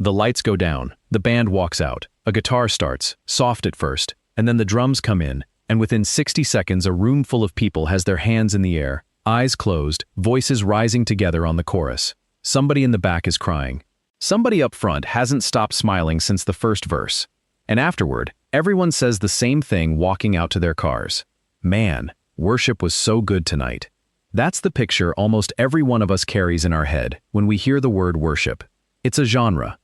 The lights go down, the band walks out, a guitar starts, soft at first, and then the drums come in, and within 60 seconds a room full of people has their hands in the air, eyes closed, voices rising together on the chorus. Somebody in the back is crying. Somebody up front hasn't stopped smiling since the first verse. And afterward, everyone says the same thing walking out to their cars. Man, worship was so good tonight. That's the picture almost every one of us carries in our head when we hear the word worship. It's a genre.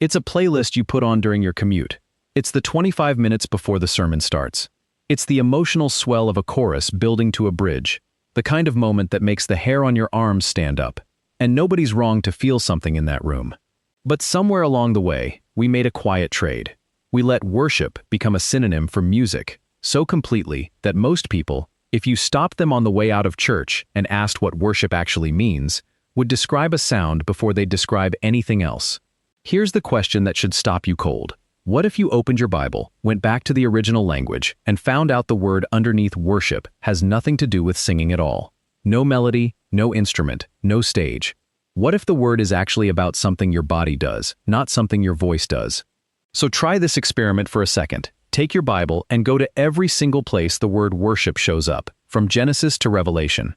It's a playlist you put on during your commute. It's the 25 minutes before the sermon starts. It's the emotional swell of a chorus building to a bridge, the kind of moment that makes the hair on your arms stand up. And nobody's wrong to feel something in that room. But somewhere along the way, we made a quiet trade. We let worship become a synonym for music, so completely that most people, if you stopped them on the way out of church and asked what worship actually means, would describe a sound before they'd describe anything else. Here's the question that should stop you cold. What if you opened your Bible, went back to the original language, and found out the word underneath worship has nothing to do with singing at all? No melody, no instrument, no stage. What if the word is actually about something your body does, not something your voice does? So try this experiment for a second. Take your Bible and go to every single place the word worship shows up, from Genesis to Revelation.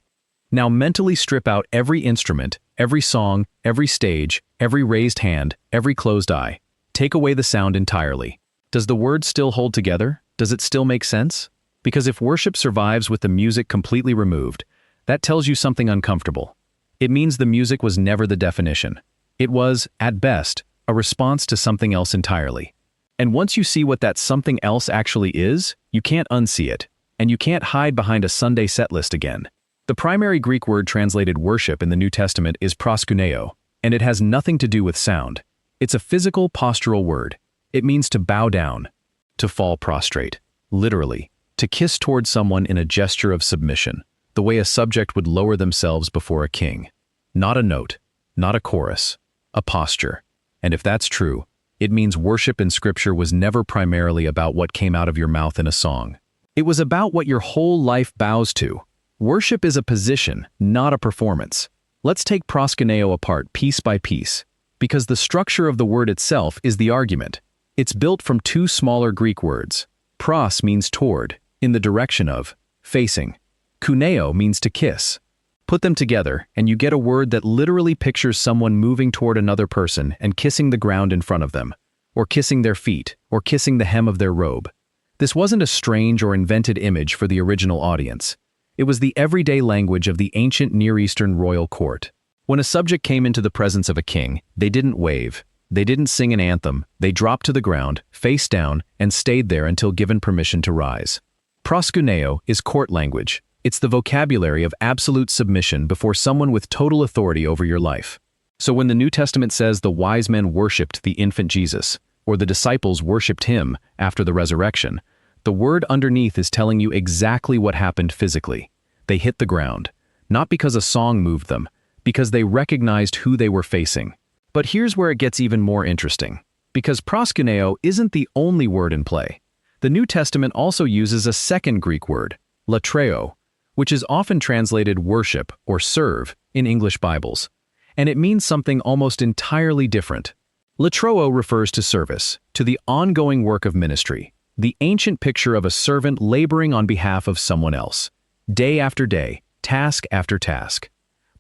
Now mentally strip out every instrument, every song, every stage, every raised hand, every closed eye. Take away the sound entirely. Does the word still hold together? Does it still make sense? Because if worship survives with the music completely removed, that tells you something uncomfortable. It means the music was never the definition. It was, at best, a response to something else entirely. And once you see what that something else actually is, you can't unsee it, and you can't hide behind a Sunday set list again. The primary Greek word translated worship in the New Testament is proskuneo, and it has nothing to do with sound. It's a physical, postural word. It means to bow down, to fall prostrate, literally, to kiss toward someone in a gesture of submission, the way a subject would lower themselves before a king. Not a note, not a chorus, a posture. And if that's true, it means worship in Scripture was never primarily about what came out of your mouth in a song. It was about what your whole life bows to. Worship is a position, not a performance. Let's take proskuneo apart piece by piece, because the structure of the word itself is the argument. It's built from two smaller Greek words. Pros means toward, in the direction of, facing. Kuneo means to kiss. Put them together, and you get a word that literally pictures someone moving toward another person and kissing the ground in front of them, or kissing their feet, or kissing the hem of their robe. This wasn't a strange or invented image for the original audience. It was the everyday language of the ancient Near Eastern royal court. When a subject came into the presence of a king, they didn't wave, they didn't sing an anthem, they dropped to the ground, face down, and stayed there until given permission to rise. Proskuneo is court language. It's the vocabulary of absolute submission before someone with total authority over your life. So when the New Testament says the wise men worshipped the infant Jesus, or the disciples worshipped him after the resurrection, the word underneath is telling you exactly what happened physically. They hit the ground, not because a song moved them, because they recognized who they were facing. But here's where it gets even more interesting, because proskuneo isn't the only word in play. The New Testament also uses a second Greek word, latreo, which is often translated worship or serve in English Bibles, and it means something almost entirely different. Latreo refers to service, to the ongoing work of ministry, the ancient picture of a servant laboring on behalf of someone else, day after day, task after task.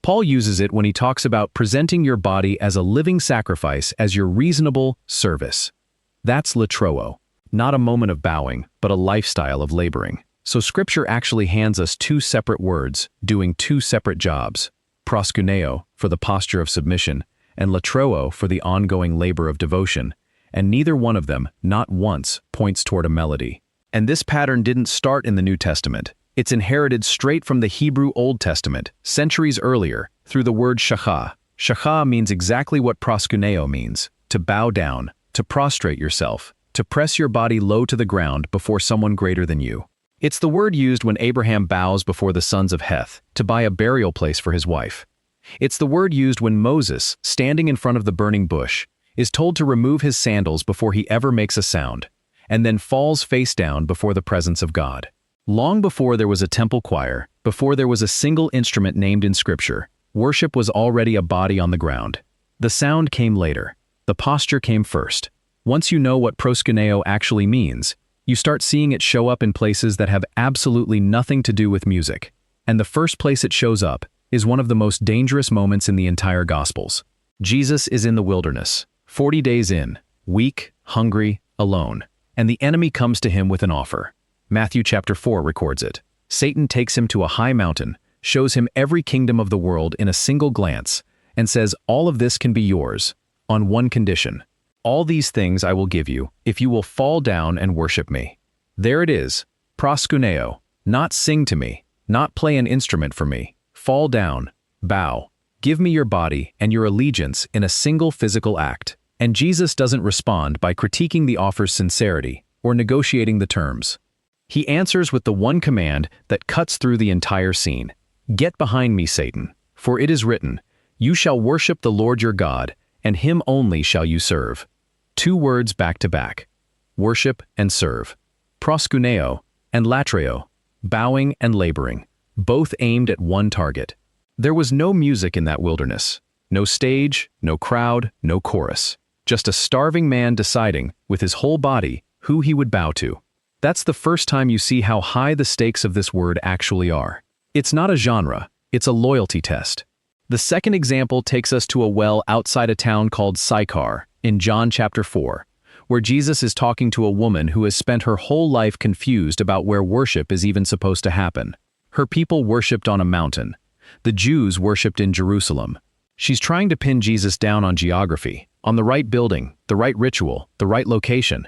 Paul uses it when he talks about presenting your body as a living sacrifice as your reasonable service. That's latreo, not a moment of bowing, but a lifestyle of laboring. So Scripture actually hands us two separate words, doing two separate jobs. Proskuneo, for the posture of submission, and latreo for the ongoing labor of devotion. And neither one of them, not once, points toward a melody. And this pattern didn't start in the New Testament. It's inherited straight from the Hebrew Old Testament, centuries earlier, through the word shachah. Shachah means exactly what proskuneo means, to bow down, to prostrate yourself, to press your body low to the ground before someone greater than you. It's the word used when Abraham bows before the sons of Heth to buy a burial place for his wife. It's the word used when Moses, standing in front of the burning bush, is told to remove his sandals before he ever makes a sound, and then falls face down before the presence of God. Long before there was a temple choir, before there was a single instrument named in Scripture, worship was already a body on the ground. The sound came later. The posture came first. Once you know what proskuneo actually means, you start seeing it show up in places that have absolutely nothing to do with music. And the first place it shows up is one of the most dangerous moments in the entire Gospels. Jesus is in the wilderness, 40 days in, weak, hungry, alone, and the enemy comes to him with an offer. Matthew chapter 4 records it. Satan takes him to a high mountain, shows him every kingdom of the world in a single glance, and says, "All of this can be yours, on one condition. All these things I will give you, if you will fall down and worship me." There it is, proskuneo, not sing to me, not play an instrument for me, fall down, bow, give me your body and your allegiance in a single physical act. And Jesus doesn't respond by critiquing the offer's sincerity or negotiating the terms. He answers with the one command that cuts through the entire scene. "Get behind me, Satan, for it is written, you shall worship the Lord your God, and him only shall you serve." 2 words back to back. Worship and serve. Proskuneo and latreo, bowing and laboring, both aimed at one target. There was no music in that wilderness. No stage, no crowd, no chorus. Just a starving man deciding, with his whole body, who he would bow to. That's the first time you see how high the stakes of this word actually are. It's not a genre, it's a loyalty test. The second example takes us to a well outside a town called Sychar, in John chapter 4, where Jesus is talking to a woman who has spent her whole life confused about where worship is even supposed to happen. Her people worshipped on a mountain. The Jews worshipped in Jerusalem. She's trying to pin Jesus down on geography, on the right building, the right ritual, the right location.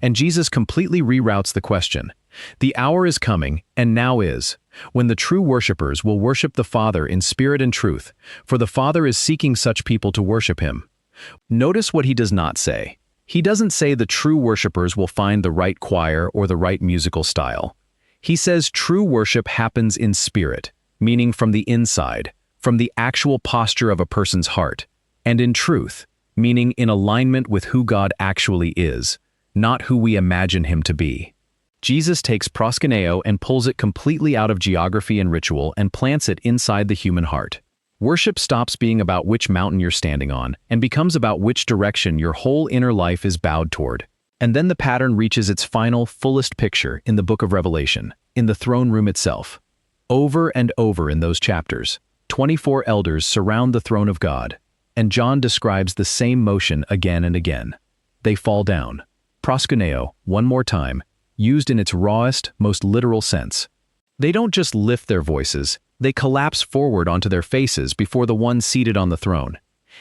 And Jesus completely reroutes the question. The hour is coming, and now is, when the true worshipers will worship the Father in spirit and truth, for the Father is seeking such people to worship him. Notice what he does not say. He doesn't say the true worshipers will find the right choir or the right musical style. He says true worship happens in spirit, meaning from the inside, from the actual posture of a person's heart, and in truth, meaning in alignment with who God actually is, not who we imagine him to be. Jesus takes proskuneo and pulls it completely out of geography and ritual and plants it inside the human heart. Worship stops being about which mountain you're standing on and becomes about which direction your whole inner life is bowed toward. And then the pattern reaches its final, fullest picture in the book of Revelation, in the throne room itself. Over and over in those chapters, 24 elders surround the throne of God, and John describes the same motion again and again. They fall down. Proskuneo, one more time, used in its rawest, most literal sense. They don't just lift their voices, they collapse forward onto their faces before the one seated on the throne.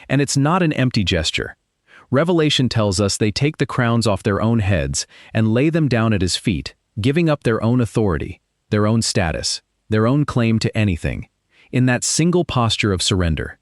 And it's not an empty gesture. Revelation tells us they take the crowns off their own heads and lay them down at his feet, giving up their own authority, their own status, their own claim to anything, in that single posture of surrender.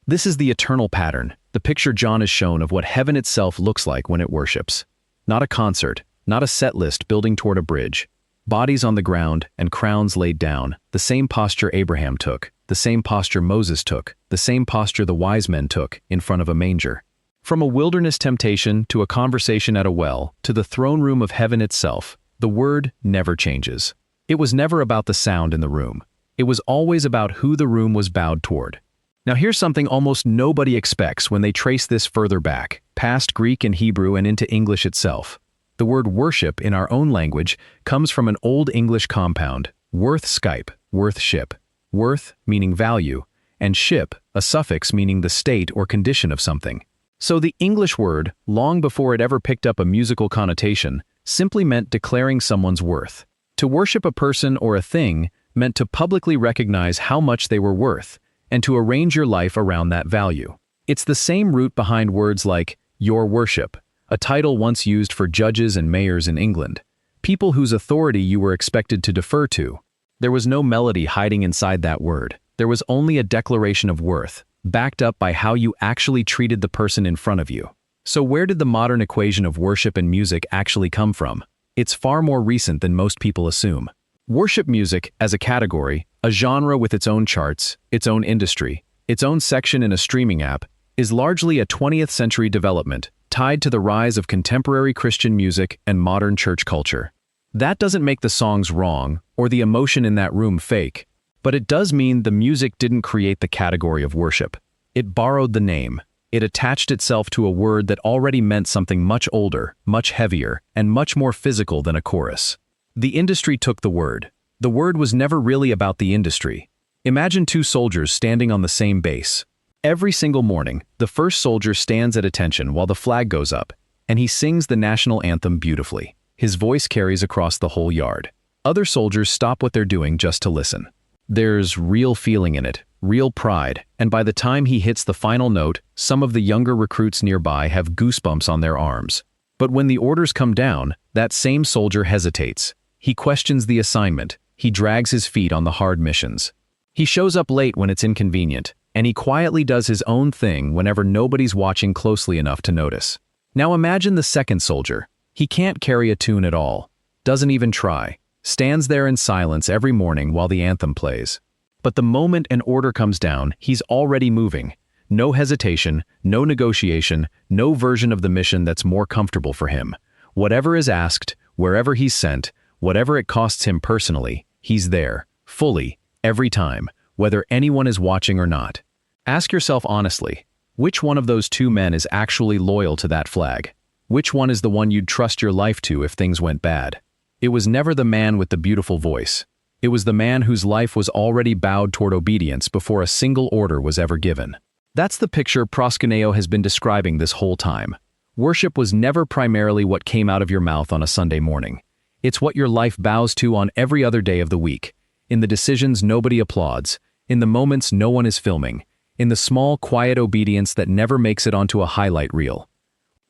This is the eternal pattern, the picture John has shown of what heaven itself looks like when it worships. Not a concert, not a set list building toward a bridge. Bodies on the ground and crowns laid down, the same posture Abraham took, the same posture Moses took, the same posture the wise men took in front of a manger. From a wilderness temptation to a conversation at a well to the throne room of heaven itself, the word never changes. It was never about the sound in the room. It was always about who the room was bowed toward. Now here's something almost nobody expects when they trace this further back, past Greek and Hebrew and into English itself. The word worship in our own language comes from an Old English compound, worth skype, worth ship. Worth meaning value, and ship, a suffix meaning the state or condition of something. So the English word, long before it ever picked up a musical connotation, simply meant declaring someone's worth. To worship a person or a thing meant to publicly recognize how much they were worth, and to arrange your life around that value. It's the same root behind words like your worship, a title once used for judges and mayors in England, people whose authority you were expected to defer to. There was no melody hiding inside that word. There was only a declaration of worth, backed up by how you actually treated the person in front of you. So where did the modern equation of worship and music actually come from? It's far more recent than most people assume. Worship music, as a category, a genre with its own charts, its own industry, its own section in a streaming app, is largely a 20th century development tied to the rise of contemporary Christian music and modern church culture. That doesn't make the songs wrong or the emotion in that room fake, but it does mean the music didn't create the category of worship. It borrowed the name. It attached itself to a word that already meant something much older, much heavier, and much more physical than a chorus. The industry took the word. The word was never really about the industry. Imagine two soldiers standing on the same base. Every single morning, the first soldier stands at attention while the flag goes up, and he sings the national anthem beautifully. His voice carries across the whole yard. Other soldiers stop what they're doing just to listen. There's real feeling in it, real pride, and by the time he hits the final note, some of the younger recruits nearby have goosebumps on their arms. But when the orders come down, that same soldier hesitates. He questions the assignment. He drags his feet on the hard missions. He shows up late when it's inconvenient, and he quietly does his own thing whenever nobody's watching closely enough to notice. Now imagine the second soldier. He can't carry a tune at all, doesn't even try, stands there in silence every morning while the anthem plays. But the moment an order comes down, he's already moving. No hesitation, no negotiation, no version of the mission that's more comfortable for him. Whatever is asked, wherever he's sent, whatever it costs him personally, he's there, fully, every time, whether anyone is watching or not. Ask yourself honestly, which one of those two men is actually loyal to that flag? Which one is the one you'd trust your life to if things went bad? It was never the man with the beautiful voice. It was the man whose life was already bowed toward obedience before a single order was ever given. That's the picture proskuneo has been describing this whole time. Worship was never primarily what came out of your mouth on a Sunday morning. It's what your life bows to on every other day of the week. In the decisions nobody applauds, in the moments no one is filming, in the small, quiet obedience that never makes it onto a highlight reel.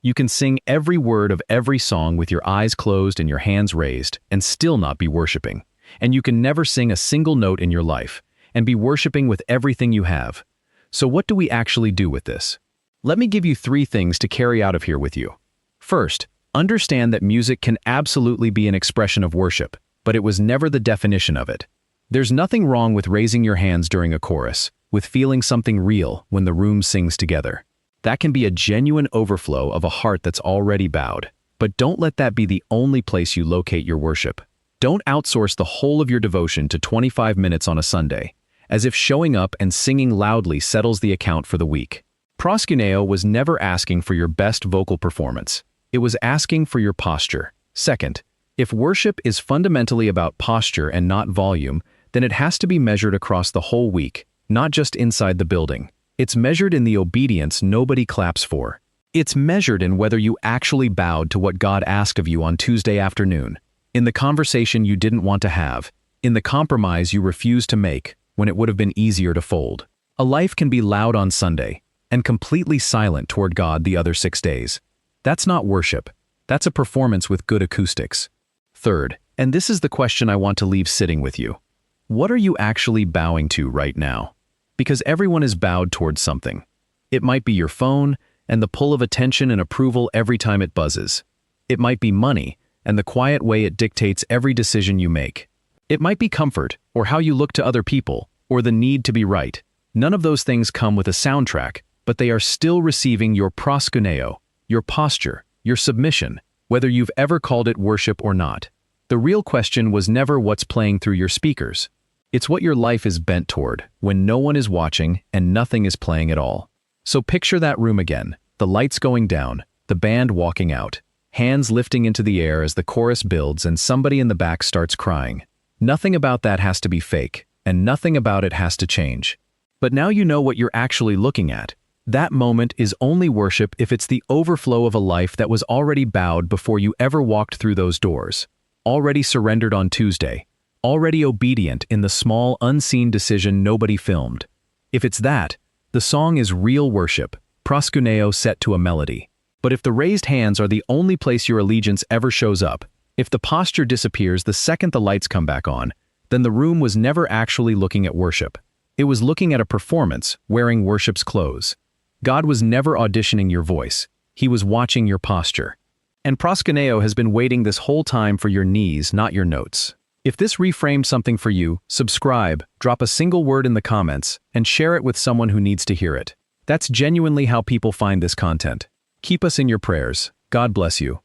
You can sing every word of every song with your eyes closed and your hands raised and still not be worshiping. And you can never sing a single note in your life and be worshiping with everything you have. So what do we actually do with this? Let me give you 3 things to carry out of here with you. First, understand that music can absolutely be an expression of worship, but it was never the definition of it. There's nothing wrong with raising your hands during a chorus, with feeling something real when the room sings together. That can be a genuine overflow of a heart that's already bowed. But don't let that be the only place you locate your worship. Don't outsource the whole of your devotion to 25 minutes on a Sunday, as if showing up and singing loudly settles the account for the week. Proskuneo was never asking for your best vocal performance. It was asking for your posture. Second, if worship is fundamentally about posture and not volume, then it has to be measured across the whole week, not just inside the building. It's measured in the obedience nobody claps for. It's measured in whether you actually bowed to what God asked of you on Tuesday afternoon, in the conversation you didn't want to have, in the compromise you refused to make when it would have been easier to fold. A life can be loud on Sunday and completely silent toward God the other 6 days. That's not worship. That's a performance with good acoustics. Third, and this is the question I want to leave sitting with you. What are you actually bowing to right now? Because everyone is bowed towards something. It might be your phone and the pull of attention and approval every time it buzzes. It might be money and the quiet way it dictates every decision you make. It might be comfort or how you look to other people or the need to be right. None of those things come with a soundtrack, but they are still receiving your proskuneo, your posture, your submission, whether you've ever called it worship or not. The real question was never what's playing through your speakers. It's what your life is bent toward when no one is watching and nothing is playing at all. So picture that room again, the lights going down, the band walking out, hands lifting into the air as the chorus builds and somebody in the back starts crying. Nothing about that has to be fake, and nothing about it has to change. But now you know what you're actually looking at. That moment is only worship if it's the overflow of a life that was already bowed before you ever walked through those doors, already surrendered on Tuesday, already obedient in the small, unseen decision nobody filmed. If it's that, the song is real worship, proskuneo set to a melody. But if the raised hands are the only place your allegiance ever shows up, if the posture disappears the second the lights come back on, then the room was never actually looking at worship. It was looking at a performance, wearing worship's clothes. God was never auditioning your voice. He was watching your posture. And proskuneo has been waiting this whole time for your knees, not your notes. If this reframed something for you, subscribe, drop a single word in the comments, and share it with someone who needs to hear it. That's genuinely how people find this content. Keep us in your prayers. God bless you.